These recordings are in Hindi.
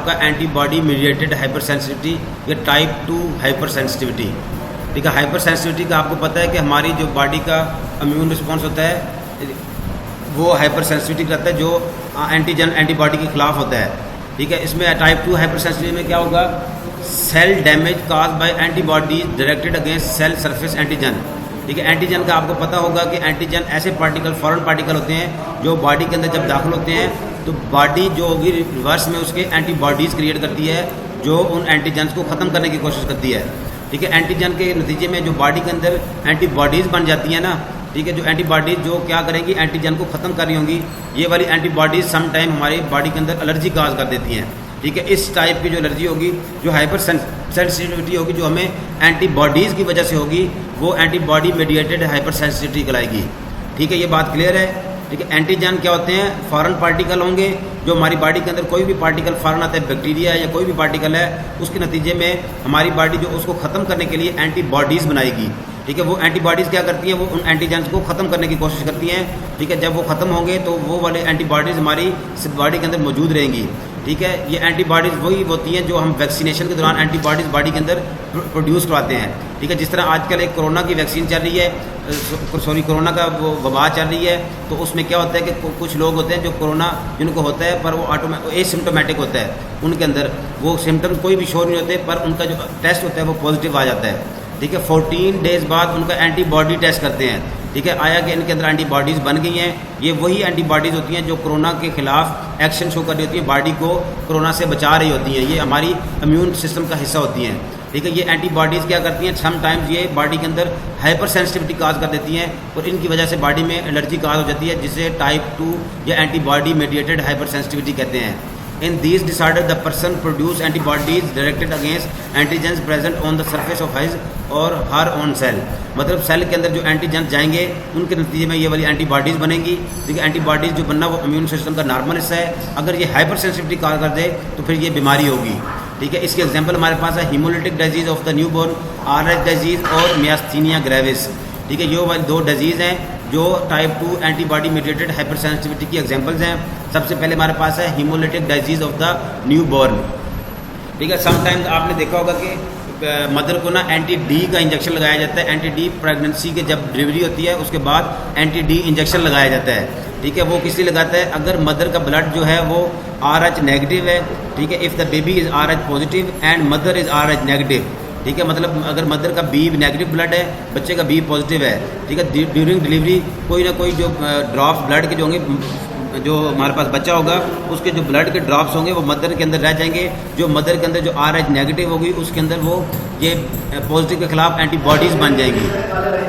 आपका एंटीबॉडी मीडिएटेड हाइपर सेंसिटिविटी या टाइप 2 हाइपर सेंसिटिविटी। ठीक है, हाइपर सेंसिटिविटी का आपको पता है कि हमारी जो बॉडी का इम्यून रिस्पॉन्स होता है वो हाइपर सेंसिटिविटी करता है, जो एंटीजन एंटीबॉडी के खिलाफ होता है। ठीक है, इसमें टाइप 2 हाइपर सेंसिटिविटी में क्या होगा, cell damage caused by antibodies directed against cell surface antigen. ठीक है, एंटीजन का आपको पता होगा कि एंटीजन ऐसे पार्टिकल, फॉरेन पार्टिकल होते हैं जो बॉडी के अंदर जब दाखिल होते हैं तो बॉडी जो होगी रिवर्स में उसके एंटीबॉडीज़ क्रिएट करती है जो उन एंटीजन्स को ख़त्म करने की कोशिश करती है। ठीक है, एंटीजन के नतीजे में जो बॉडी के अंदर एंटीबॉडीज़ बन जाती हैं ना, ठीक है, जो एंटीबॉडीज़ जो क्या करेंगी, एंटीजन को ख़त्म कर रही होंगी, ये वाली एंटीबॉडीज़ सम टाइम हमारी बॉडी के अंदर एलर्जी काज कर देती हैं। ठीक है, इस टाइप की जो एलर्जी होगी, जो हाइपर सेंसिटिविटी होगी, जो हमें एंटीबॉडीज़ की वजह से होगी, वो एंटीबॉडी मीडिएटेड हाइपर सेंसिटिविटी कहलाएगी। ठीक है, ये बात क्लियर है। ठीक है, एंटीजन क्या होते हैं, फॉरेन पार्टिकल होंगे जो हमारी बॉडी के अंदर कोई भी पार्टिकल फॉरेन आता है, बैक्टीरिया या कोई भी पार्टिकल है, उसके नतीजे में हमारी बॉडी जो उसको ख़त्म करने के लिए एंटीबॉडीज़ बनाएगी। ठीक है, वो एंटीबॉडीज़ क्या करती हैं, वो उन एंटीजन्स को ख़त्म करने की कोशिश करती हैं। ठीक है, जब वो ख़त्म होंगे तो वो वाले एंटीबॉडीज़ हमारी बॉडी के अंदर मौजूद रहेंगी। ठीक है, ये एंटीबॉडीज़ वही होती हैं जो हम वैक्सीनेशन के दौरान एंटीबॉडीज़ बॉडी के अंदर प्रोड्यूस करवाते हैं। ठीक है, जिस तरह आजकल एक कोरोना की वैक्सीन चल रही है, कोरोना का वो वबा चल रही है, तो उसमें क्या होता है कि कुछ लोग होते हैं जो कोरोना जिनको होता है पर वो एसिम्प्टोमेटिक होता है, उनके अंदर वो सिम्टम्स कोई भी शो नहीं होते, पर उनका जो टेस्ट होता है वो पॉजिटिव आ जाता है। ठीक है, 14 डेज़ बाद उनका एंटीबॉडी टेस्ट करते हैं। ठीक है, आया कि इनके अंदर एंटीबॉडीज़ बन गई हैं। ये वही एंटीबॉडीज़ होती हैं जो कोरोना के खिलाफ एक्शन शो कर रही होती हैं, बॉडी को कोरोना से बचा रही होती हैं, ये हमारी इम्यून सिस्टम का हिस्सा होती हैं। ठीक है, ये एंटीबॉडीज़ क्या करती हैं, सम टाइम्स ये बॉडी के अंदर हाइपर सेंसिटिविटी काज कर देती हैं और इनकी वजह से बॉडी में एलर्जी काज हो जाती है, जिसे टाइप 2 या एंटीबॉडी मीडिएटेड हाइपर सेंसिटिविटी कहते हैं। In these disorder, the person produce antibodies directed against antigens present on the surface of his or her own cell। मतलब सेल के अंदर जो एंटीजन जाएंगे उनके नतीजे में ये वाली एंटीबॉडीज़ बनेंगी। ठीक है, एंटीबॉडीज़ जो बनना वो इम्यून सिस्टम का नॉर्मल हिस्सा है। अगर ये हाइपर सेंसिटिविटी कार कर दे तो फिर ये बीमारी होगी। ठीक है, इसके एग्जांपल हमारे पास है haemolytic disease of the newborn, RH disease और मियास्थीनिया ग्रेविस। ठीक है, ये वाली दो डिजीज़ हैं जो type 2 antibody mediated hyper sensitivity की एग्जांपल्स हैं। सबसे पहले हमारे पास है haemolytic disease of the newborn. ठीक है, समटाइम्स आपने देखा होगा कि मदर को ना एंटी-डी का इंजेक्शन लगाया जाता है। एंटी-डी प्रेगनेंसी के जब डिलीवरी होती है उसके बाद एंटी-डी इंजेक्शन लगाया जाता है। ठीक है, वो किस लिए लगाता है, अगर मदर का ब्लड जो है वो RH नेगेटिव है। ठीक है, if the baby is RH positive and mother is RH negative. ठीक है, मतलब अगर मदर का बी नेगेटिव ब्लड है, बच्चे का बी पॉजिटिव है। ठीक है, ड्यूरिंग डिलीवरी कोई ना कोई जो ड्रॉप्स ब्लड के जो होंगे, जो हमारे पास बच्चा होगा उसके जो ब्लड के ड्रॉप्स होंगे वो मदर के अंदर रह जाएंगे। जो मदर के अंदर जो RH नेगेटिव होगी उसके अंदर वो ये पॉजिटिव के खिलाफ एंटीबॉडीज़ बन जाएंगी।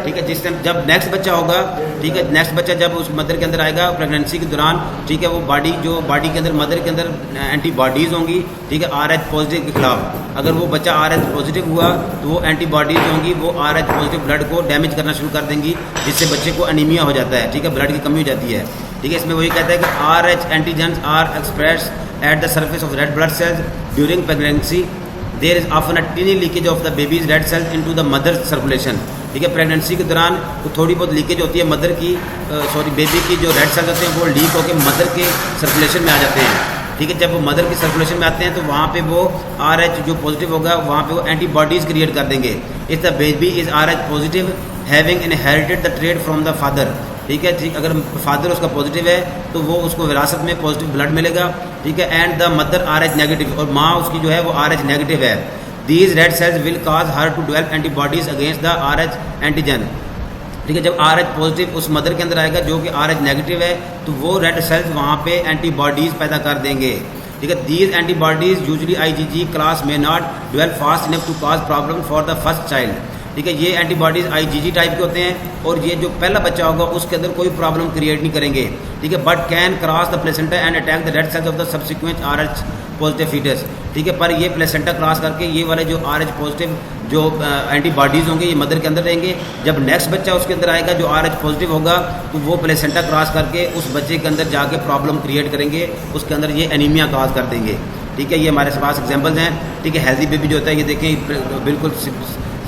ठीक है, जिस टाइम जब नेक्स्ट बच्चा होगा, ठीक है, नेक्स्ट बच्चा जब उस मदर के अंदर आएगा प्रेगनेंसी के दौरान, ठीक है, वो बॉडी के अंदर मदर के अंदर एंटीबॉडीज़ होंगी। ठीक है, RH पॉजिटिव के खिलाफ अगर वो बच्चा RH पॉजिटिव हुआ तो वो एंटीबॉडीज़ होंगी, वो RH पॉजिटिव ब्लड को डैमेज करना शुरू कर देंगी, जिससे बच्चे को एनीमिया हो जाता है। ठीक है, ब्लड की कमी हो जाती है। ठीक है, इसमें वही कहता है कि RH antigens are expressed at the surface of red blood cells during pregnancy. There is often a tiny leakage of the baby's red cells into the mother circulation. ठीक है, प्रेगनेंसी के दौरान तो थोड़ी बहुत लीकेज होती है मदर की, बेबी की जो रेड सेल्स होते हैं वो लीक होकर मदर के सर्कुलेशन में आ जाते हैं। ठीक है, जब वो मदर के सर्कुलेशन में आते हैं तो वहाँ पे वो RH जो पॉजिटिव होगा वहाँ पे वो एंटीबॉडीज़ क्रिएट कर देंगे। If the baby is RH positive having inherited the trait from the father. ठीक है, ठीक, अगर फादर उसका पॉजिटिव है तो वो उसको विरासत में पॉजिटिव ब्लड मिलेगा। ठीक है, and the mother RH negative, और माँ उसकी जो है वो RH नेगेटिव है। These red cells will cause her to develop antibodies against the RH antigen. ठीक है, जब RH पॉजिटिव उस मदर के अंदर आएगा जो कि RH नेगेटिव है तो वो रेड सेल्स वहाँ पे एंटीबॉडीज़ पैदा कर देंगे। ठीक है, these antibodies usually IgG class में not develop fast enough to cause problem for the first child. ठीक है, ये एंटीबॉडीज़ IgG टाइप के होते हैं और ये जो पहला बच्चा होगा उसके अंदर कोई प्रॉब्लम क्रिएट नहीं करेंगे। ठीक है, but can cross the placenta and attack the red cells of the subsequent RH positive foetus. ठीक है, पर ये प्लेसेंटा क्रॉस करके ये वाले जो RH पॉजिटिव जो एंटीबॉडीज़ होंगे ये मदर के अंदर रहेंगे। जब नेक्स्ट बच्चा उसके अंदर आएगा जो RH पॉजिटिव होगा तो वो प्लेसेंटा क्रॉस करके उस बच्चे के अंदर जाके प्रॉब्लम क्रिएट करेंगे, उसके अंदर ये एनीमिया काज कर देंगे। ठीक है, ये हमारे पास एग्जांपल्स हैं। ठीक है, हेल्दी बेबी जो होता है ये देखें बिल्कुल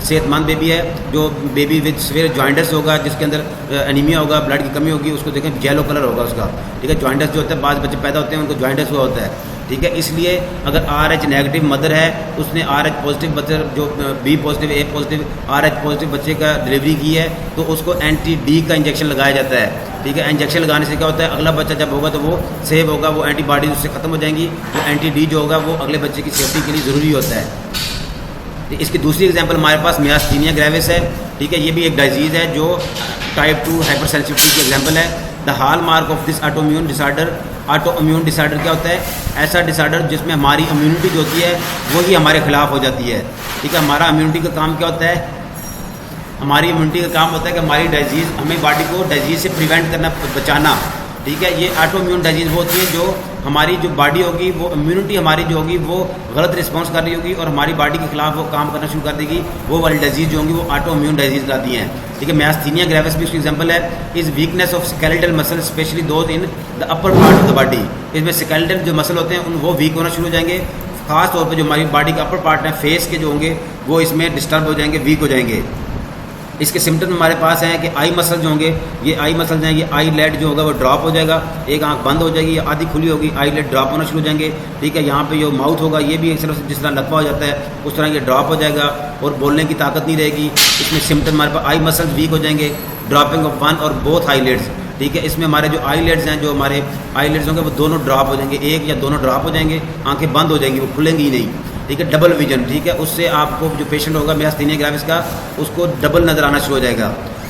सेहतमंद बेबी है, जो बेबी विद सीवियर जॉइंटस होगा, जिसके अंदर एनीमिया होगा, ब्लड की कमी होगी, उसको देखें येलो कलर होगा उसका, ठीक है। जॉइंटस जो होता है, बाद बच्चे पैदा होते हैं उनको जॉइंटस हुआ होता है, ठीक है। इसलिए अगर RH नेगेटिव मदर है, उसने RH पॉजिटिव बच्चे जो B positive A positive RH positive बच्चे का डिलीवरी की है, तो उसको anti-D का इंजेक्शन लगाया जाता है, ठीक है। इंजेक्शन लगाने से क्या होता है, अगला बच्चा जब होगा तो वो सेव होगा, वो एंटीबॉडीज उससे ख़त्म हो जाएंगी, तो एंटी-D जो होगा वो अगले बच्चे की सेफ्टी के लिए ज़रूरी होता है। इसकी दूसरी एग्जांपल हमारे पास मियास्थीनिया ग्रेविस है, ठीक है। ये भी एक डिजीज़ है जो टाइप 2 हाइपर सेंसिटिविटी की एग्जांपल है। The hall mark of this autoimmune disorder, autoimmune disorder क्या होता है, ऐसा डिसऑर्डर जिसमें हमारी इम्यूनिटी जो होती है वही हमारे खिलाफ हो जाती है, ठीक है। हमारा इम्यूनिटी का काम क्या होता है, हमारी इम्यूनिटी का काम होता है कि हमारी डिजीज़, हमें बॉडी को डिजीज़ से प्रिवेंट करना, बचाना, ठीक है। ये ऑटोइम्यून डिजीज़ वो होती है जो हमारी जो बॉडी होगी, वो इम्यूनिटी हमारी जो होगी वो गलत रिस्पॉन्स कर रही होगी और हमारी बॉडी के खिलाफ वो काम करना शुरू कर देगी, वो वाली डिजीज़ जो होंगी वो ऑटोइम्यून डिजीज़ लाती हैं, ठीक है। मियास्थीनिया ग्रेविस भी उसकी एग्जांपल है। Is weakness of skeletal muscle specially those in the upper part of the body, इसमें स्केलेटल जो मसल होते हैं वो वीक होना शुरू हो जाएंगे, खास तौर पर जो हमारी बॉडी का अपर पार्ट है, फेस के जो होंगे वो इसमें डिस्टर्ब हो जाएंगे, वीक हो जाएंगे। इसके सिम्टम हमारे पास हैं कि आई मसल जो होंगे, ये आई मसल हैं, ये आई लेड जो होगा वो ड्रॉप हो जाएगा, एक आंख बंद हो जाएगी या आधी खुली होगी, आई लेड ड्रॉप होना शुरू हो जाएंगे, ठीक है। यहाँ पे जो माउथ होगा ये भी एक तरह से जिस तरह लकवा हो जाता है उस तरह ये ड्रॉप हो जाएगा और बोलने की ताकत नहीं रहेगी। इसमें सिम्टम हमारे पास आई मसल वीक हो जाएंगे, ड्रॉपिंग ऑफ वन और बोथ आई लेड्स, ठीक है। इसमें हमारे जो आई लेड्स हैं, जो हमारे आई लेड्स होंगे वो दोनों ड्रॉप हो जाएंगे, एक या दोनों ड्रॉप हो जाएंगे, आंखें बंद हो जाएंगी, वो खुलेंगी ही नहीं, ठीक है। डबल विजन, ठीक है, उससे आपको जो पेशेंट होगा मियास्थीनिया ग्रेविस का, उसको डबल नज़र आना शुरू हो जाएगा।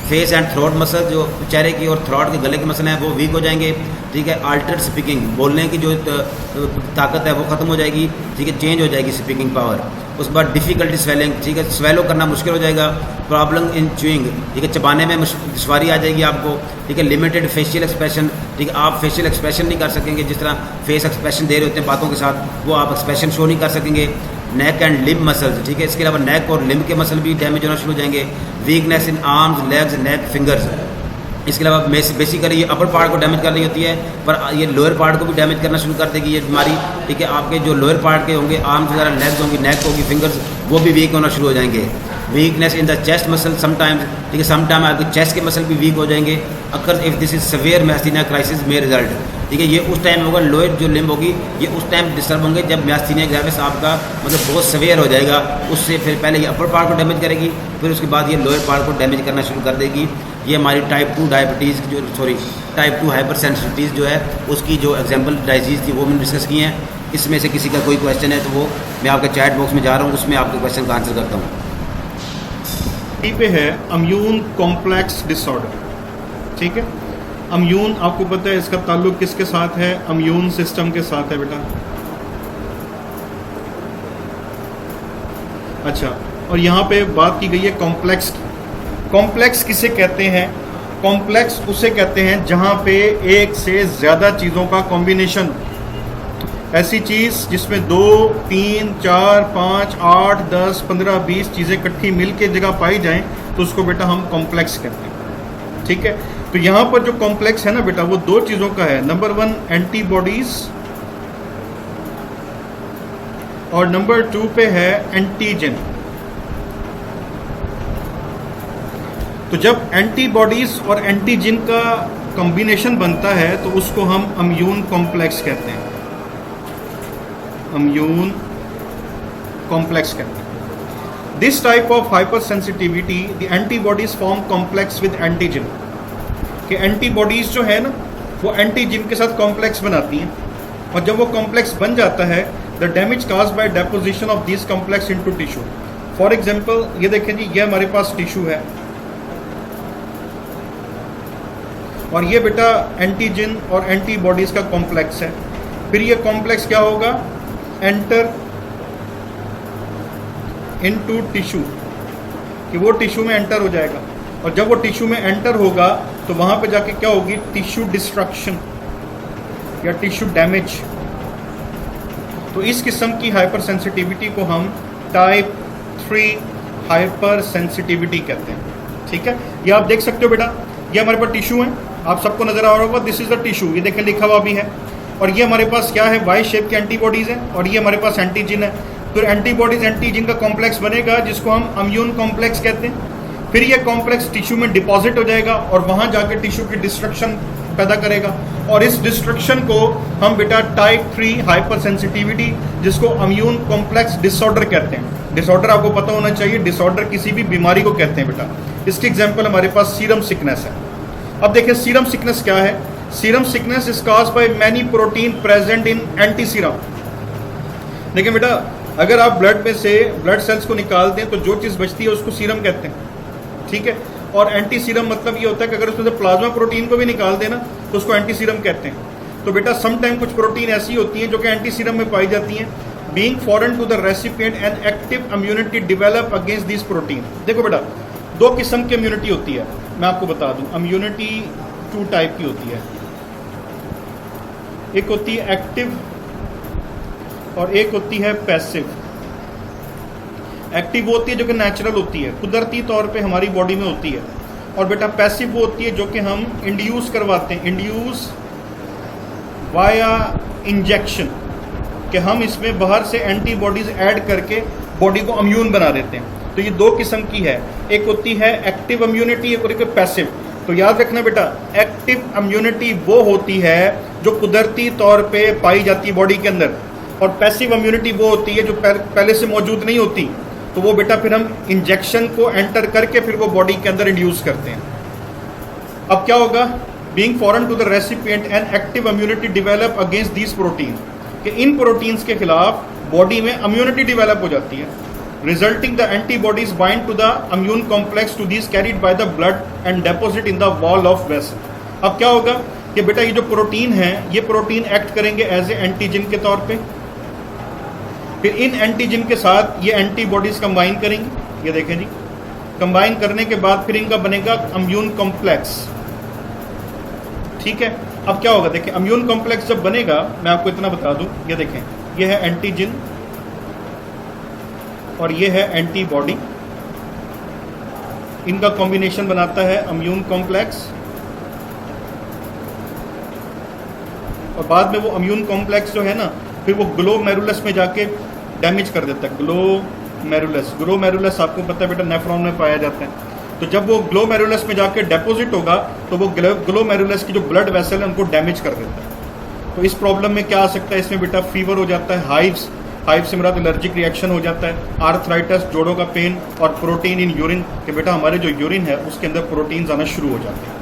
फेस एंड थ्रोट मसल, जो चेहरे की और थ्रोट के गले के मसल हैं वो वीक हो जाएंगे, ठीक है। अल्टर्ड स्पीकिंग, बोलने की जो ताकत है वो ख़त्म हो जाएगी, ठीक है, चेंज हो जाएगी स्पीकिंग पावर। उसके बाद डिफ़िकल्टी स्वेलिंग, ठीक है, स्वेलो करना मुश्किल हो जाएगा। प्रॉब्लम इन च्यूइंग, ठीक है, चबाने में दुश्वारी आ जाएगी आपको, ठीक है। लिमिटेड फेशियल एक्सप्रेशन, ठीक है, आप फेशियल एक्सप्रेशन नहीं कर सकेंगे, जिस तरह फेस एक्सप्रेशन दे रहे होते हैं बातों के साथ, वो आप एक्सप्रेशन शो नहीं कर सकेंगे। नेक एंड लिम्ब मसल्स, ठीक है, इसके अलावा नेक और लिम्ब के मसल भी डैमेज होना शुरू हो जाएंगे। Weakness in arms, legs, neck, fingers, इसके अलावा बेसिकली ये अपर पार्ट को डैमेज कर रही होती है, पर ये लोअर पार्ट को भी डैमेज करना शुरू कर देगी ये बीमारी, ठीक है। आपके जो लोअर पार्ट के होंगे, आर्म्स वगैरह, लेग्स होंगी, नेक होगी, फिंगर्स, वो भी वीक होना शुरू हो जाएंगे। Weakness in the chest muscle sometimes, ठीक है, समटाइम आपके चेस्ट के मसल भी वीक हो जाएंगे। Occur if this is severe myasthenia crisis में रिजल्ट, ठीक है, ये उस टाइम होगा, लोअर जो लिम्ब होगी ये उस टाइम डिस्टर्ब होंगे जब मियास्थीनिया ग्रेविस आपका मतलब बहुत सवेयर हो जाएगा। उससे फिर पहले ये अपर पार्ट को डैमेज करेगी, फिर उसके बाद ये लोअर पार्ट को डैमेज करना शुरू कर देगी। ये हमारी type 2 diabetes type 2 hyper sensitivities जो है उसकी जो एग्जाम्पल डाइजीज़ थी वो मैंने डिस्कस की हैं। इसमें से किसी का कोई क्वेश्चन है तो वो मैं आपके चैट बॉक्स में जा रहा हूँ, उसमें आपके क्वेश्चन का आंसर करता हूँ। पे है इम्यून कॉम्प्लेक्स डिसऑर्डर, ठीक है। इम्यून आपको पता है इसका ताल्लुक किसके साथ है, इम्यून सिस्टम के साथ है बेटा। अच्छा, और यहाँ पे बात की गई है कॉम्प्लेक्स की। कॉम्प्लेक्स किसे कहते हैं, कॉम्प्लेक्स उसे कहते हैं जहाँ पे एक से ज़्यादा चीज़ों का कॉम्बिनेशन, ऐसी चीज़ जिसमें 2, 3, 4, 5, 8, 10, 15, 20 चीज़ें इकट्ठी मिल के जगह पाई जाएं तो उसको बेटा हम कॉम्प्लेक्स कहते हैं, ठीक है। तो यहाँ पर जो कॉम्प्लेक्स है ना बेटा वो 2 चीज़ों का है, नंबर 1 एंटीबॉडीज और नंबर 2 पे है एंटीजन। तो जब एंटीबॉडीज और एंटीजन का कॉम्बिनेशन बनता है तो उसको हम इम्यून कॉम्प्लेक्स कहते हैं, इम्यून कॉम्प्लेक्स कहते हैं। This type of hyper sensitivity the antibodies form complex with antigen, कि एंटीबॉडीज जो है ना वो एंटीजन के साथ कॉम्प्लेक्स बनाती हैं, और जब वो कॉम्प्लेक्स बन जाता है the damage caused by deposition of this complex into tissue. For example ये देखें जी, ये हमारे पास टिश्यू है और ये बेटा एंटीजन और एंटीबॉडीज का कॉम्प्लेक्स है। फिर ये कॉम्प्लेक्स क्या होगा, एंटर इनटू टिश्यू, कि वो टिश्यू में एंटर हो जाएगा, और जब वो टिश्यू में एंटर होगा तो वहाँ पे जाके क्या होगी, टिश्यू डिस्ट्रक्शन या टिश्यू डैमेज। तो इस किस्म की हाइपर सेंसिटिविटी को हम टाइप 3 हाइपर सेंसिटिविटी कहते हैं, ठीक है। ये आप देख सकते हो बेटा, ये हमारे पास टिश्यू है, आप सबको नजर आ रहा होगा, दिस इज द टिश्यू, ये देखें लिखा हुआ भी है, और ये हमारे पास क्या है, वाई शेप की एंटीबॉडीज़ हैं, और ये हमारे पास एंटीजन है। तो एंटीबॉडीज एंटीजन का कॉम्प्लेक्स बनेगा जिसको हम इम्यून कॉम्प्लेक्स कहते हैं। फिर ये कॉम्प्लेक्स टिश्यू में डिपॉजिट हो जाएगा और वहां जाकर टिश्यू की डिस्ट्रक्शन पैदा करेगा, और इस डिस्ट्रक्शन को हम बेटा टाइप 3 हाइपर सेंसिटिविटी, जिसको इम्यून कॉम्प्लेक्स डिसऑर्डर कहते हैं। डिसऑर्डर आपको पता होना चाहिए, डिसऑर्डर किसी भी बीमारी को कहते हैं बेटा। इसकी एग्जांपल हमारे पास सीरम सिकनेस है। अब देखिए सीरम सिकनेस क्या है। Serum sickness is caused by many protein present in anti serum. देखिए बेटा, अगर आप ब्लड में से ब्लड सेल्स को निकालते हैं तो जो चीज़ बचती है उसको सीरम कहते हैं, ठीक है। और एंटी सीरम मतलब ये होता है कि अगर उसमें से प्लाज्मा प्रोटीन को भी निकाल देना तो उसको एंटी सीरम कहते हैं। तो बेटा सम टाइम कुछ प्रोटीन ऐसी होती हैं जो कि एंटी सीरम में पाई जाती हैं। Being foreign to the recipient and active immunity develop against this protein. देखो बेटा, दो किस्म की इम्यूनिटी होती है, मैं आपको बता दूं। इम्यूनिटी 2 टाइप की होती है, एक होती है एक्टिव और एक होती है पैसिव। एक्टिव वो होती है जो कि नेचुरल होती है, कुदरती तौर पे हमारी बॉडी में होती है। और बेटा पैसिव वो होती है जो कि हम इंड्यूस करवाते हैं, इंड्यूस वाया इंजेक्शन, कि हम इसमें बाहर से एंटीबॉडीज ऐड करके बॉडी को इम्यून बना देते हैं। तो ये 2 किस्म की है, एक होती है एक्टिव इम्यूनिटी, एक होती है पैसिव। तो याद रखना बेटा, एक्टिव इम्यूनिटी वो होती है जो कुदरती तौर पे पाई जाती है बॉडी के अंदर, और पैसिव इम्यूनिटी वो होती है जो पहले से मौजूद नहीं होती। तो वो बेटा फिर हम इंजेक्शन को एंटर करके फिर वो बॉडी के अंदर इंड्यूस करते हैं। अब क्या होगा, being foreign to the recipient and active immunity develop against these protein, कि इन प्रोटीन्स के खिलाफ बॉडी में इम्यूनिटी डेवलप हो जाती है। Resulting the antibodies bind to the immune complex to these carried by the blood and deposit in the wall of vessel. अब क्या होगा कि बेटा ये जो प्रोटीन है, ये प्रोटीन एक्ट करेंगे एज ए एंटीजन के तौर पे। फिर इन एंटीजन के साथ ये एंटीबॉडीज कंबाइन करेंगी, ये देखें जी, कंबाइन करने के बाद फिर इनका बनेगा इम्यून कॉम्प्लेक्स, ठीक है। अब क्या होगा, देखिए इम्यून कॉम्प्लेक्स जब बनेगा, मैं आपको इतना बता दूं, ये देखें, ये है एंटीजन और ये है एंटीबॉडी, इनका कॉम्बिनेशन बनाता है इम्यून कॉम्प्लेक्स। और बाद में वो इम्यून कॉम्प्लेक्स जो है ना, फिर वो ग्लोमेरुलस में जाके डैमेज कर देता है। ग्लोमेरुलस आपको पता है बेटा नेफ्रॉन में पाया जाता है। तो जब वो ग्लोमेरुलस में जाके डेपोजिट होगा तो वो ग्लोमेरुलस की जो ब्लड वेसल है उनको डैमेज कर देता है। तो इस प्रॉब्लम में क्या आ सकता है, इसमें बेटा फीवर हो जाता है, हाइव से मुराद एलर्जिक रिएक्शन हो जाता है, आर्थराइटिस, जोड़ों का पेन, और प्रोटीन इन यूरिन, कि बेटा हमारे जो यूरिन है उसके अंदर प्रोटीन आना शुरू हो जाते हैं।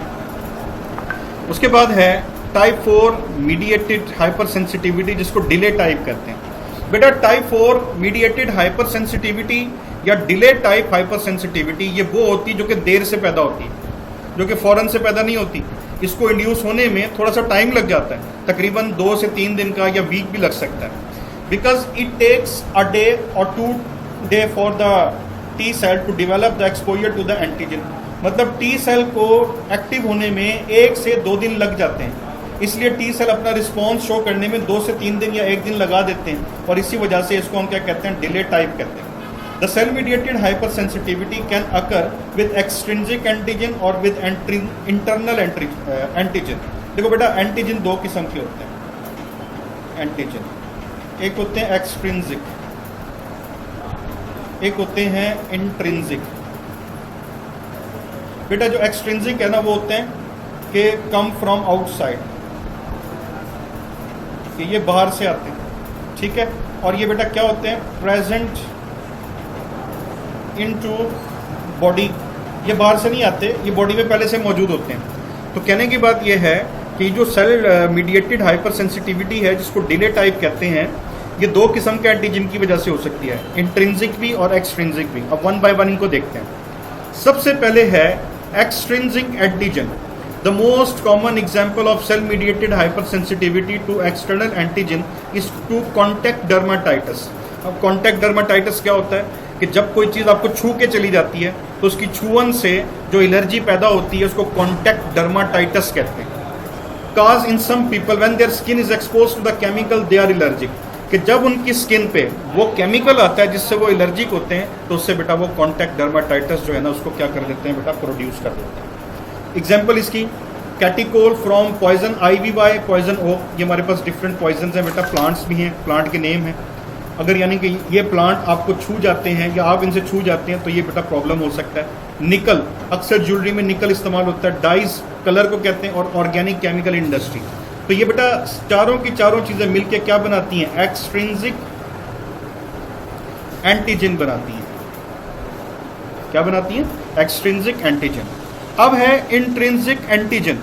उसके बाद है टाइप 4 मीडिएटेड हाइपर सेंसिटिविटी, जिसको डिले टाइप कहते हैं। बेटा टाइप 4 मीडिएटेड हाइपर सेंसिटिविटी या डिले टाइप हाइपर सेंसिटिविटी, ये वो होती है जो कि देर से पैदा होती है, जो कि फौरन से पैदा नहीं होती। इसको इंड्यूस होने में थोड़ा सा टाइम लग जाता है, तकरीबन 2 से 3 दिन का या वीक भी लग सकता है। Because it takes a day और 2 day for the T cell to develop the exposure to the antigen. मतलब टी सेल को एक्टिव होने में 1 से 2 दिन लग जाते हैं, इसलिए टी सेल अपना रिस्पॉन्स शो करने में 2 से 3 दिन या 1 दिन लगा देते हैं, और इसी वजह से इसको हम क्या कहते हैं, डिले टाइप कहते हैं। The cell mediated hypersensitivity can occur with extrinsic antigen और विद इंटरनल एंटीजन। देखो बेटा एंटीजन 2 किस्म के होते हैं। एंटीजन एक होते हैं एक्सट्रिंसिक, एक होते हैं इंट्रिंसिक। बेटा जो एक्सट्रिंसिक है ना, वो होते हैं कि कम फ्रॉम आउटसाइड, कि ये बाहर से आते हैं, ठीक है। और ये बेटा क्या होते हैं, प्रेजेंट इनटू बॉडी, ये बाहर से नहीं आते, ये बॉडी में पहले से मौजूद होते हैं। तो कहने की बात ये है कि जो सेल मीडिएटेड हाइपर सेंसिटिविटी है, जिसको डिले टाइप कहते हैं, ये 2 किस्म के एंटीजन की वजह से हो सकती है, इंट्रिंसिक भी और एक्सट्रिंसिक भी। अब 1 बाय 1 इनको देखते हैं। सबसे पहले है extrinsic antigen. The most common example of cell-mediated hypersensitivity to external antigen is to contact dermatitis। अब contact dermatitis क्या होता है कि जब कोई चीज़ आपको छू के चली जाती है तो उसकी छुअन से जो एलर्जी पैदा होती है उसको contact dermatitis कहते हैं। Cause in some people when their skin is exposed to the chemical they are allergic, कि जब उनकी स्किन पे वो केमिकल आता है जिससे वो एलर्जिक होते हैं तो उससे बेटा वो कॉन्टैक्ट डर्माटाइटिस जो है ना उसको क्या कर देते हैं बेटा, प्रोड्यूस कर देते हैं। एग्जाम्पल इसकी catechol from poison ivy by poison oak. ये हमारे पास डिफरेंट पॉइजन हैं बेटा, प्लांट्स भी हैं, प्लांट के नेम हैं। अगर यानी कि ये प्लांट आपको छू जाते हैं या आप इनसे छू जाते हैं तो ये बेटा प्रॉब्लम हो सकता है। निकल, अक्सर ज्वेलरी में निकल इस्तेमाल होता है, डाइज कलर को कहते हैं, और ऑर्गेनिक केमिकल इंडस्ट्री। तो ये बेटा चारों की चारों चीज़ें मिलकर क्या बनाती हैं? एक्सट्रिंसिक एंटीजन बनाती हैं। क्या बनाती हैं? Extrinsic antigen. अब है intrinsic antigen,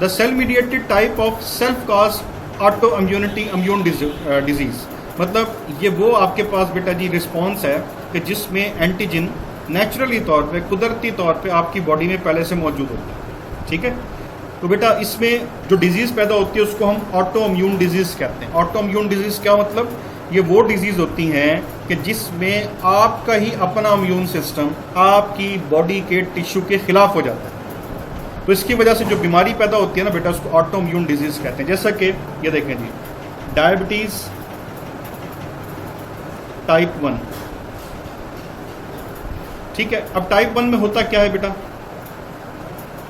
the cell mediated type of self cause autoimmune disease. मतलब ये वो आपके पास बेटा जी रिस्पॉन्स है कि जिसमें एंटीजन नेचुरली तौर पे, कुदरती तौर पे आपकी बॉडी में पहले से मौजूद होता है। ठीक है, तो बेटा इसमें जो डिजीज़ पैदा होती है उसको हम ऑटो इम्यून डिजीज़ कहते हैं। ऑटो इम्यून डिजीज़ क्या मतलब? ये वो डिजीज़ होती हैं कि जिसमें आपका ही अपना इम्यून सिस्टम आपकी बॉडी के टिश्यू के खिलाफ हो जाता है। तो इसकी वजह से जो बीमारी पैदा होती है ना बेटा, उसको ऑटो इम्यून डिजीज़ कहते हैं। जैसा कि ये देखें जी, डायबिटीज़ टाइप 1। ठीक है, अब टाइप 1 में होता क्या है बेटा?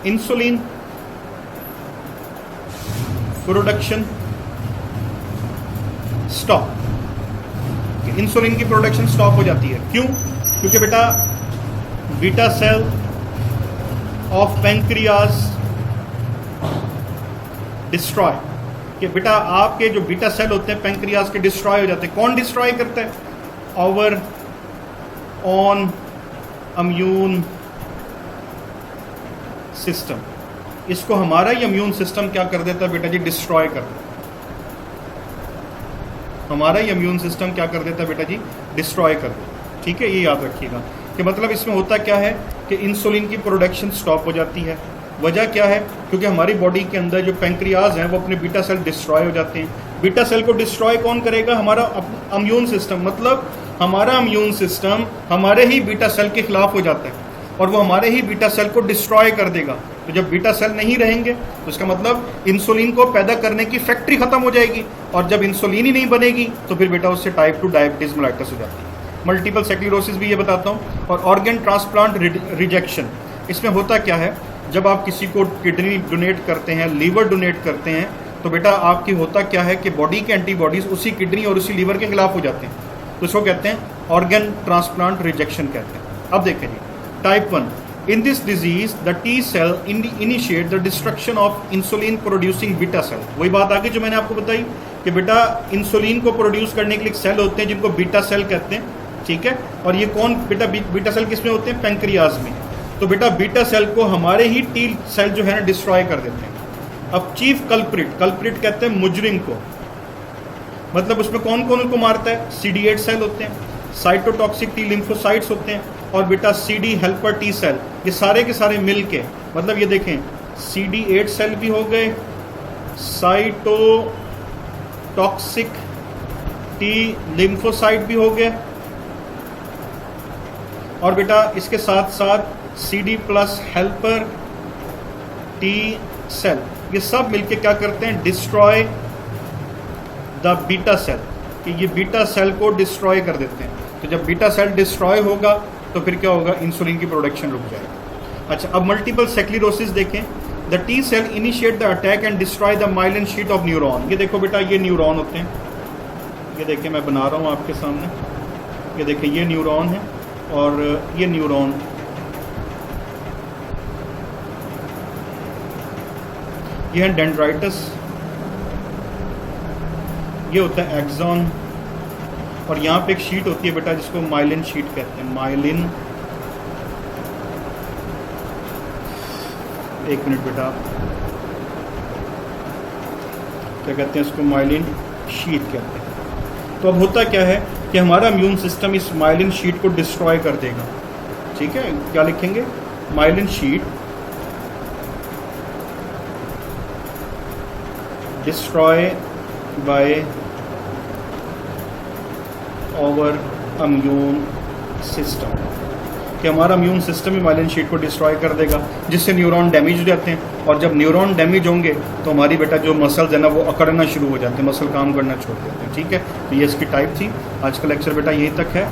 इंसुलिन प्रोडक्शन स्टॉप, इंसुलिन की प्रोडक्शन स्टॉप हो जाती है। क्यों? क्योंकि बेटा beta cell of pancreas destroy, कि बेटा आपके जो बीटा सेल होते हैं पैंक्रियाज के डिस्ट्रॉय हो जाते हैं। कौन डिस्ट्रॉय करता है? Our own immune system. इसको हमारा ही इम्यून सिस्टम क्या कर देता है बेटा जी? डिस्ट्रॉय कर देता है। हमारा ही इम्यून सिस्टम क्या कर देता है बेटा जी? डिस्ट्रॉय कर देता है। ठीक है, ये याद रखिएगा कि मतलब इसमें होता क्या है कि इंसुलिन की प्रोडक्शन स्टॉप हो जाती है। वजह क्या है? क्योंकि हमारी बॉडी के अंदर जो पैंक्रियाज हैं वो अपने बीटा सेल डिस्ट्रॉय हो जाते हैं। बीटा सेल को डिस्ट्रॉय कौन करेगा? हमारा इम्यून सिस्टम। मतलब हमारा इम्यून सिस्टम हमारे ही बीटा सेल के खिलाफ हो जाता है और वो हमारे ही बीटा सेल को डिस्ट्रॉय कर देगा। तो जब बीटा सेल नहीं रहेंगे तो इसका मतलब इंसुलिन को पैदा करने की फैक्ट्री खत्म हो जाएगी, और जब इंसुलिन ही नहीं बनेगी तो फिर बेटा उससे टाइप 2 डायबिटीज मेलाइटस हो जाती है। मल्टीपल स्क्लेरोसिस भी ये बताता हूँ। और ऑर्गन ट्रांसप्लांट रिजेक्शन, इसमें होता क्या है? जब आप किसी को किडनी डोनेट करते हैं, लीवर डोनेट करते हैं, तो बेटा आपकी होता क्या है कि बॉडी के एंटीबॉडीज उसी किडनी और उसी लीवर के खिलाफ हो जाते हैं। तो इसको कहते हैं ऑर्गन ट्रांसप्लांट रिजेक्शन कहते हैं। अब देखें जी, type 1, in this disease the T cell initiate the destruction of insulin producing beta cell। वही बात आगे जो मैंने आपको बताई कि बेटा इंसुलिन को प्रोड्यूस करने के लिए सेल होते हैं जिनको बीटा सेल कहते हैं। ठीक है, और ये कौन बेटा बीटा सेल किस में होते हैं? पैंक्रियाज में। तो बेटा बीटा सेल को हमारे ही टी सेल जो है ना डिस्ट्रॉय कर देते हैं। अब चीफ कल्प्रिट, कल्प्रिट कहते हैं मुजरिम को। मतलब उसमें कौन कौन उनको मारता है? CD8 सेल होते हैं, साइटोटॉक्सिक टी लिम्फोसाइट्स होते हैं, और बेटा CD हेल्पर टी सेल। ये सारे के सारे मिल के, मतलब ये देखें CD8 सेल भी हो गए, साइटोटॉक्सिक टी लिम्फोसाइट भी हो गए, और बेटा इसके साथ साथ CD plus helper T cell. ये सब मिलके क्या करते हैं? डिस्ट्रॉय द बीटा सेल, कि ये बीटा सेल को डिस्ट्रॉय कर देते हैं। तो जब बीटा सेल डिस्ट्रॉय होगा तो फिर क्या होगा? इंसुलिन की प्रोडक्शन रुक जाएगी। अच्छा, अब मल्टीपल स्क्लेरोसिस देखें। The T cell initiate the attack and destroy the myelin sheet of neuron. ये देखो बेटा, ये न्यूरॉन होते हैं। ये देखिए मैं बना रहा हूँ आपके सामने। ये देखिए ये न्यूरॉन है और ये न्यूरॉन, ये है डेंड्राइटिस, ये होता है एक्सॉन, और यहाँ पे एक शीट होती है बेटा जिसको माइलिन शीट कहते हैं। माइलिन, एक मिनट बेटा, क्या कहते हैं इसको? माइलिन शीट कहते हैं। तो अब होता क्या है कि हमारा इम्यून सिस्टम इस माइलिन शीट को डिस्ट्रॉय कर देगा। ठीक है, क्या लिखेंगे? Myelin sheet destroy by our immune system, कि हमारा इम्यून सिस्टम ही माइलिन शीट को डिस्ट्रॉय कर देगा, जिससे न्यूरॉन डैमेज हो जाते हैं। और जब न्यूरॉन डैमेज होंगे तो हमारी बेटा जो मसल्स है ना वो अकड़ना शुरू हो जाते हैं, मसल काम करना छोड़ देते हैं। ठीक है, तो ये इसकी टाइप थी। आज का लेक्चर बेटा यहीं तक है।